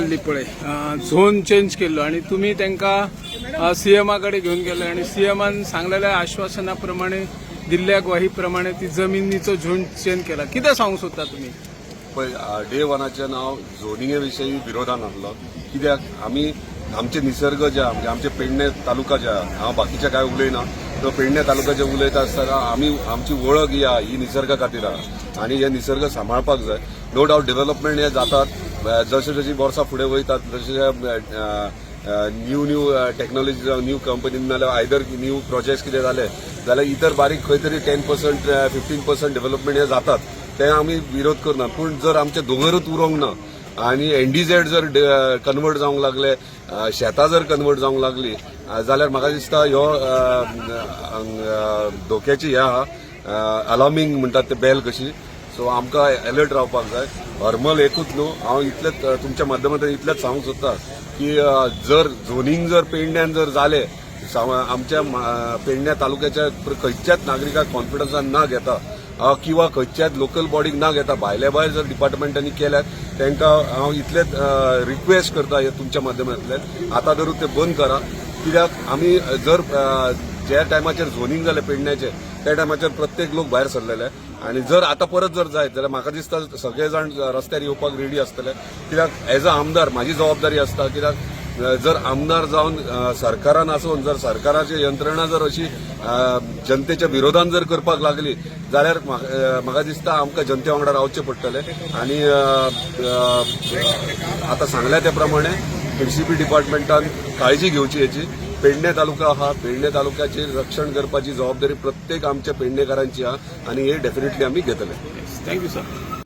लिपळे zone change केलो आणि तुम्ही त्यांना सीएमाकडे घेऊन गेले आणि सीएमान सांगलेल्या आश्वासनाप्रमाणे दिल्ल्या ग्वाहीप्रमाणे ती जमिनीचो झोन चेंज केला. किती सांगू सोदता तुम्ही? पळय डे वनाचें नाव झोनिंगे विशयी विरोधान आहलो. कित्याक आमी आमचे निसर्ग जे म्हणजे आमचे पेडणे तालुका जे हांव बाकीचे काय उलयना, तो पेडणे तालुक्याचे उलयता आसतना आमची वळख ही निसर्गा खातीर आहा आनी हे निसर्ग सांबाळपाक जाय. नो डावट डेव्हलपमेंट हे जातात, जशी जशी वर्सां फुडें वयतात तशें न्यू टेक्नॉलॉजी न्यू कंपनी नाल्यार आयदर न्यू प्रोजेक्ट्स कितें जाले जाल्यार इतर बारीक खंय तरी 10% 15% डेव्हलपमेंट हे जातात, ते आमी विरोध करना. पूण जर आमचे दोंगरच उरोंक ना आनी एनडीझेड जर कन्वर्ट जावंक लागले, शेतां जर कन्वर्ट जावंक लागली जाल्यार म्हाका दिसता ह्यो धोक्याची हे आहा, अलार्मींग म्हणटात ते बेल कशी. सो आमकां अलर्ट रावपाक जाय. हरमल एकूच न्हू, हांव इतलेंच तुमच्या माध्यमांतल्यान इतलेंच सांगूंक सोदतां की जर झोनिंग जर पेडण्यान जर जाले, आमच्या पेडण्या तालुक्याच्या खंयच्याच नागरिकाक कॉन्फिडन्सान ना घेता किंवा खंयच्याच लोकल बॉडीक ना घेता, भायल्या भायर जर डिपार्टमेंटांनी केल्यात तांकां हांव इतलेंच रिक्वेस्ट करता हे तुमच्या माध्यमांतल्यान, आतां धरून ते बंद करा. कित्याक आमी जर ज्या टायमाचेर झोनिंग जालें पेडण्याचें त्या टायमाचेर प्रत्येक लोक भायर सरलेले आनी जर आतां परत जर जायत जाल्यार म्हाका दिसता सगळे जाण रस्त्यार येवपाक रेडी आसतले. कित्याक एज अ आमदार म्हाजी जबाबदारी आसता. कित्याक जर आमदार जावन सरकारान आसून जर सरकाराची यंत्रणा जर अशी जनतेच्या विरोधान जर करपाक लागली जाल्यार म्हाका दिसता आमकां जनते वांगडा रावचें पडटलें. आनी आतां सांगल्या त्या प्रमाणे एमसीपी डिपार्टमेंटान काळजी घेवची हेची. पेडणे तालुका आहा, पेडणे तालुक्याचे रक्षण करपाची जबाबदारी प्रत्येक आमच्या पेडणेकारांची आहा आनी हे डेफिनेटली आमी घेतले. Thank you sir.